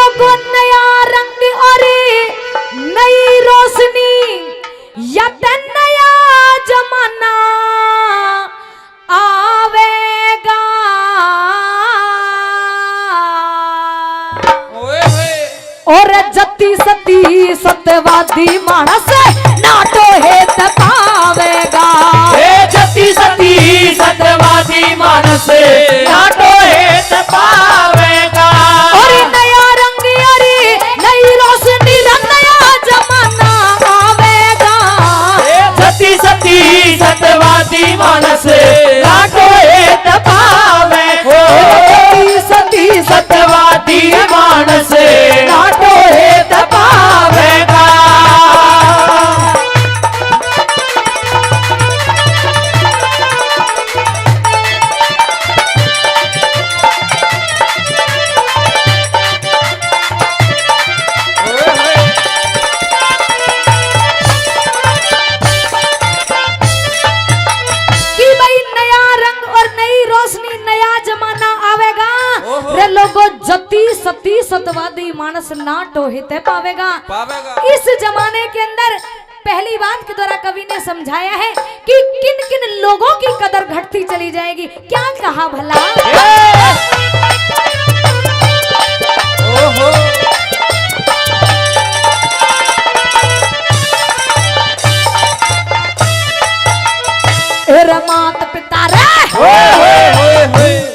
लोगों नया रंग और नई रोशनी या नया जमाना आवेगा। और जति सती सत्यवादी मानस नाटो हेत पावेगा। जति सती सत्यवादी मानस नाटो हेत पावेगा। और नया रंग अरे नई रोशनी नया जमाना आवेगा। जति सती सत्यवादी मानस नाटो हेत पावेगा। जति सती सत्यवादी मानस नाटो हेत पावेगा। जति सती सत्यवादी मानस नाटो हित पावेगा। इस जमाने के अंदर पहली बात के द्वारा कवि ने समझाया है कि किन किन लोगों की कदर घटती चली जाएगी। क्या कहा भला? मात पिता रे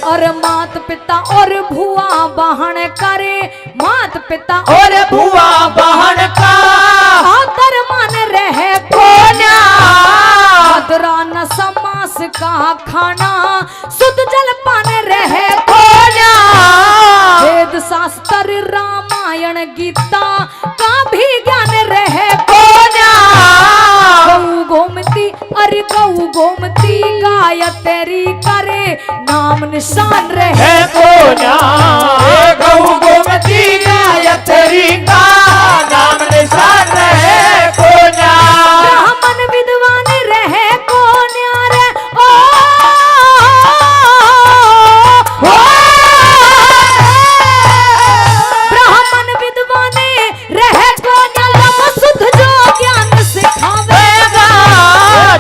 और मात पिता और भुआ बहन करे। मात पिता और भुआ बहन का आदर मान रहे कोन्या। मदरा न समास का खाना शुद्ध जल पान रहे कोन्या। वेद शास्त्र रामायण गीता का भी ज्ञान रहे कोन्या। गौ गोमती अरे गौ गोमती गायत्री करे नाम निशान रहे कोन्या। गौ गोमती गायत्री का नाम निशान रहे कोन्या। ब्राह्मण विद्वान रहे कोन्या रे ओ ब्राह्मण विद्वान रहे कोन्या। लम शुद्ध जो ज्ञान सिखावेगा।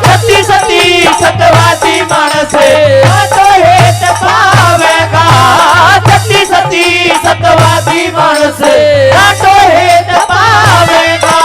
जति सती सत्यवादी मानस नाटो हेत पावेगा। जति सती सत्यवादी मानस नाटो हेत पावेगा।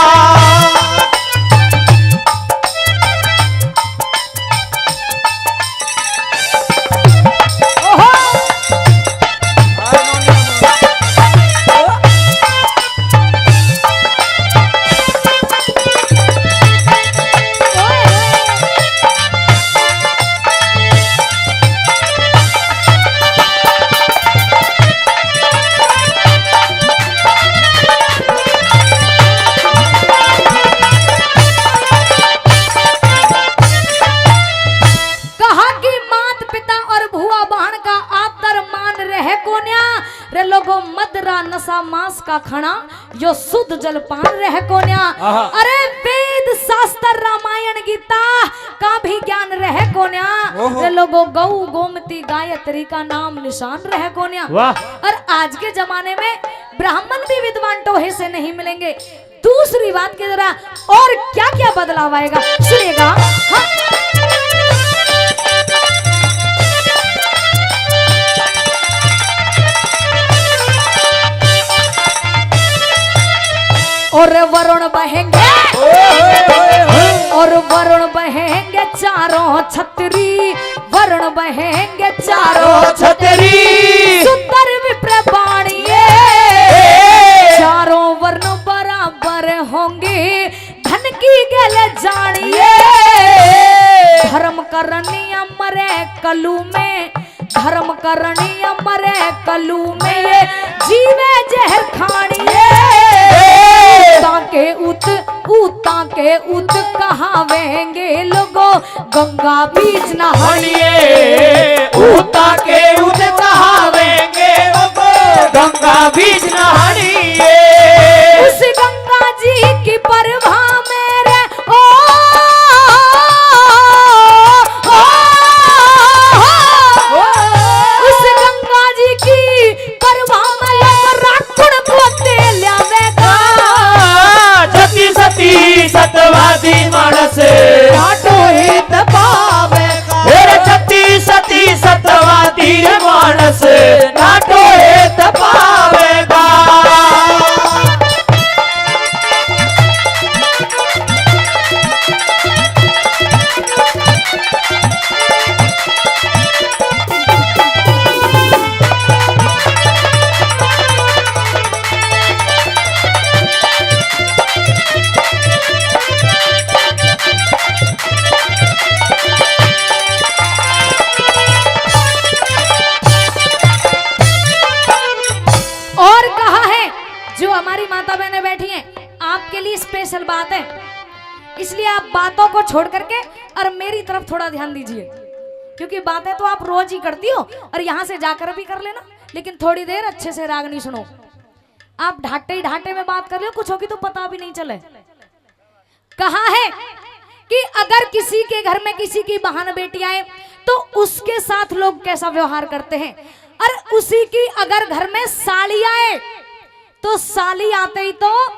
नशा मांस का खाना यो शुद्ध जलपान रह कोन्या। अरे वेद शास्त्र रामायण गीता का भी ज्ञान रह कोन्या। रे लोगो गौ गोमती गायत्री का नाम निशान रह कोन्या। और आज के जमाने में ब्राह्मण भी विद्वान टोहे से नहीं मिलेंगे। दूसरी बात के जरा और क्या क्या बदलाव आएगा सुनिएगा। हाँ। और वरुण बहेंगे और वरुण बहेंगे चारों छतरी। वरुण बहेंगे चारों छतरी। सुंदर विप्र बाणिये चारों वर्ण बराबर होंगे। धन की गले जानिए धर्म करनी अमरे कलू में। धर्म करनी अमरे कलू में ये जीवे जहर खानिए। के उत कहावेंगे लोगो गंगा बीच नहानिए। ऊता के उत कहावेंगे लोगो गंगा बीच नहानिए। उस गंगा जी की परवा मेरे ओ उस गंगा जी की परवा में राखुड़ पोते सतवादी मानस आटो हित पावेगा और छती सती सतवादी मानस नाटो हेत पावेगा। और कहा है जो हमारी माता बहनें बैठी हैं आपके लिए स्पेशल बात है, इसलिए आप बातों को छोड़ करके और मेरी तरफ थोड़ा ध्यान दीजिए, क्योंकि बातें तो आप रोज ही करती हो और यहाँ से जाकर भी कर लेना, लेकिन थोड़ी देर अच्छे से रागनी सुनो। आप ढाटे ही ढाटे में बात कर लो, कुछ होगी तो पता भी नहीं चले। कहा है कि अगर किसी के घर में किसी की बहन बेटी आए तो उसके साथ लोग कैसा व्यवहार करते हैं, और उसी की अगर घर में साली आए तो साली आते ही तो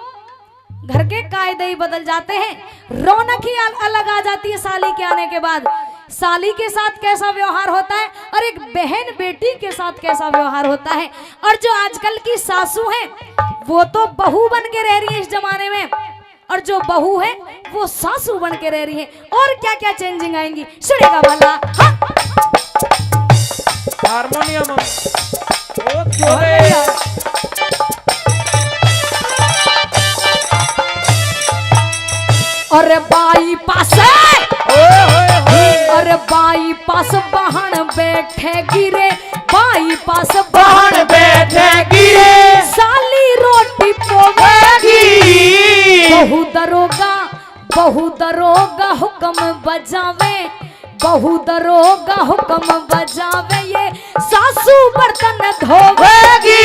घर के कायदे ही बदल जाते हैं, रौनक ही अलग आ जाती है साली के आने के बाद। साली के साथ कैसा व्यवहार होता है और एक बहन बेटी के साथ कैसा व्यवहार होता है। और जो आजकल की सासू हैं वो तो बहू बन के रह रही है इस जमाने में, और जो बहू है वो सासू बन के रह रही है। और क्या क्या चेंजिंग आएंगी सुनेगा भला। हाँ? हारमोनियम ओ क्यों अरे बाई पास अरे बाई पास बहन बैठे गिरे, बाई पास बहन बैठे गिरे, साली रोटी पोवेगी, बहु दरोगा हुक्म बजावे, बहु दरोगा हुक्म बजावे, ये सासू बर्तन धोवेगी,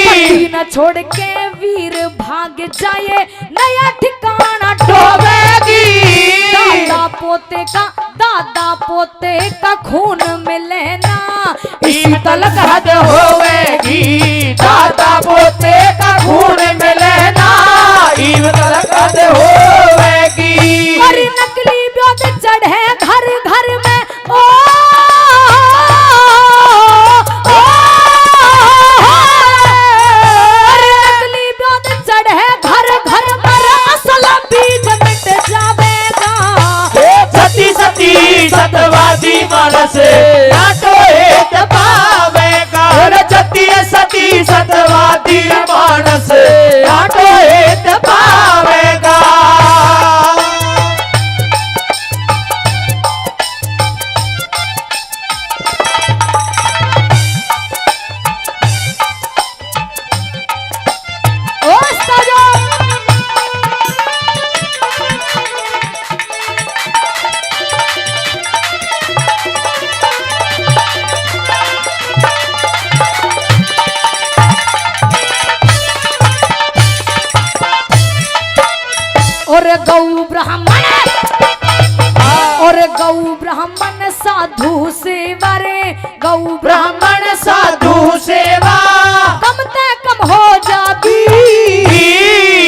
पति न छोड़ के वीर भाग जाए, नया ठिकाना ढोवेगी, दादा पोते का खून मिले ना, इसी तलक हद होवेगी, दादा पोते का खून मिले ना, इसी तलक हद होवेगी। और नकली ब्योत चढ़े घर घर में, ओ नकली ब्योत चढ़े घर घर में, असल बीज मिट जावेगा, सती सती सतवादी मानस नाटो हेत पावेगा, सती सती सतवादी मानस नाटो हेत पावेगा। और गौ ब्राह्मण साधु सेवा रे, गौ ब्राह्मण साधु सेवा कम हो जाती,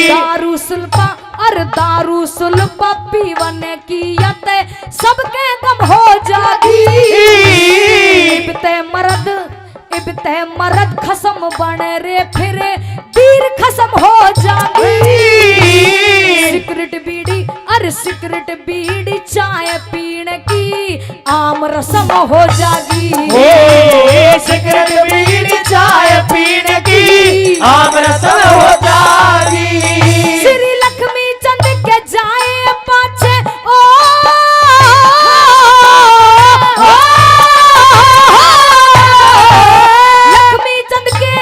दारू सुल्पा और दारू सुल्पा पीवन की यत सबके कम हो जाती, इबते मरद खसम बन रे फिरे वीर खसम हो जाती, सिगरेट बीड़ी चाय पीने की आम रसम हो जागी, सिगरेट बीड़ी चाय पीने की आम रसम हो जागी। श्री लक्ष्मी चंद के जाए पाछे, ओ लक्ष्मी चंद के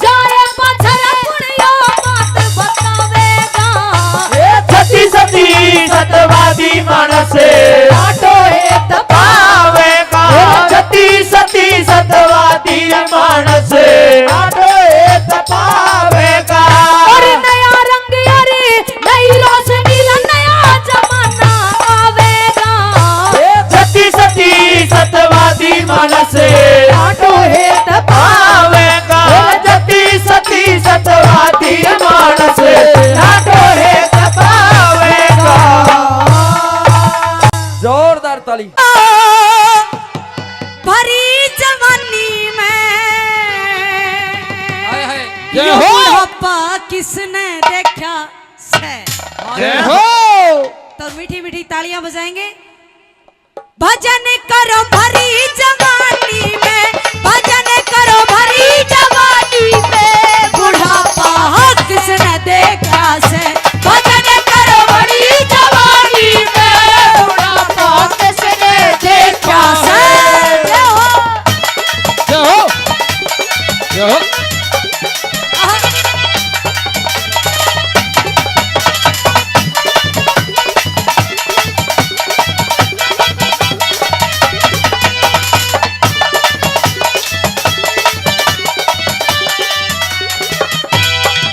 जाए पाछे पुण्यो बात बतावेगा, सती सती सतवादी मानस नाटो हेत पावेगा, सती सती सतवादी मानस नाटो हेत पावेगा। और नया रंग अरे नई रोशनी नया जमाना आवेगा, सती सती सतवादी मानस नाटो हेत पावेगा, सती सती सतवादी मानस नाटो हेत पावेगा। ताली। भरी जवानी में हाय हाय ये जय हो बुढ़ापा किसने देखा से। जय हो। तो मीठी मीठी तालियां बजाएंगे। भजन करो भरी जवानी में, भजन करो भरी जवानी में, बुढ़ापा किसने देखा से। भजन करो भरी जवानी में, बुढ़ापा किसने देखा से। जय हो जय हो जय हो।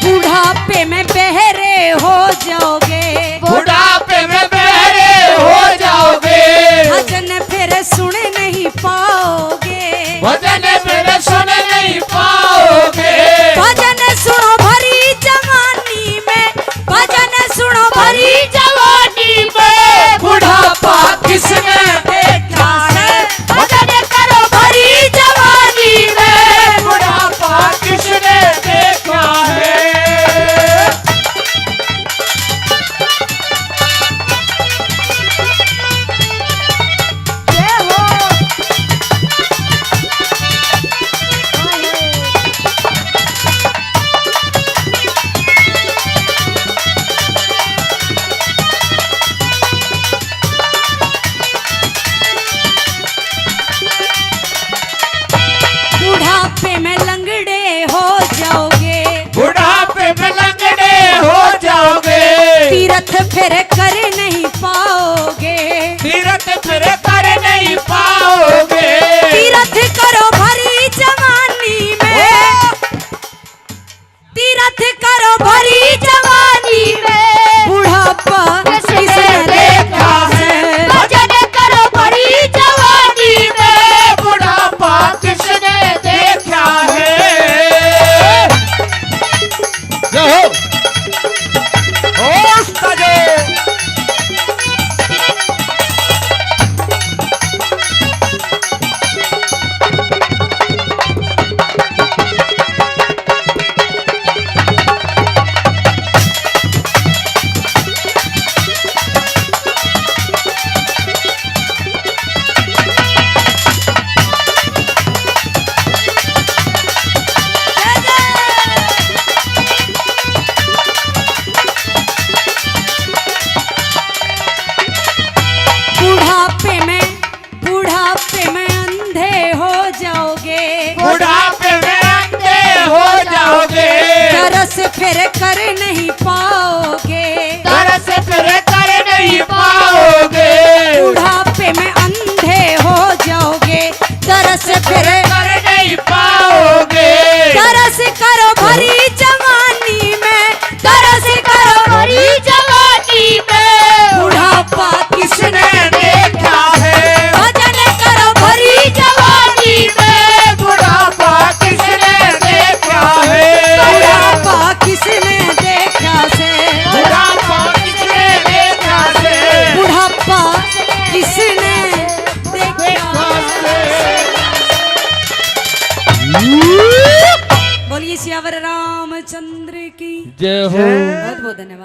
बुढ़ापे में बहरे हो जाओगे, बुढ़ापे में बहरे हो जाओगे, भजन फिर सुन नहीं पाओगे, भजन फिर सुन नहीं पाओगे। भजन सुनो भरी जवानी में, भजन सुनो भरी जवानी में बुढ़ापा किसने देखा है। भजन करो भरी जवानी में बुढ़ापा किसने देखा है। बुढ़ापे में लंगड़े हो जाओगे, बुढ़ापे में लंगड़े हो जाओगे, तीरथ फिर कर नहीं पाओगे, तीरथ फिर कर नहीं पाओगे। तीरथ करो भरी जवानी में, तीरथ करो भरी जवानी में, बुढ़ापा किसने देखा है। भजन करो भरी जवानी में बुढ़ापा किसने देखा है। जय हो होश ताजे। बुढ़ापे में अंधे हो जाओगे, बुढ़ापे में अंधे हो जाओगे, तरस फिर कर नहीं पाओगे, तरस फिर कर नहीं पाओगे। बुढ़ापे में अंधे हो जाओगे, तरस फिर कर नहीं पाओगे। तरस करो भरी जवानी में, तरस करो भरी जवानी में, बुढ़ापा किसने देखा है। भजन करो भरी जवानी में बुढ़ापा किसने देखा है। बुढ़ापा किसने देखा से। बुढ़ापा किसने देखा है। बुढ़ापा किसने देखा से। बोलिए सियावर रामचंद्र की जय हो। बहुत बहुत धन्यवाद।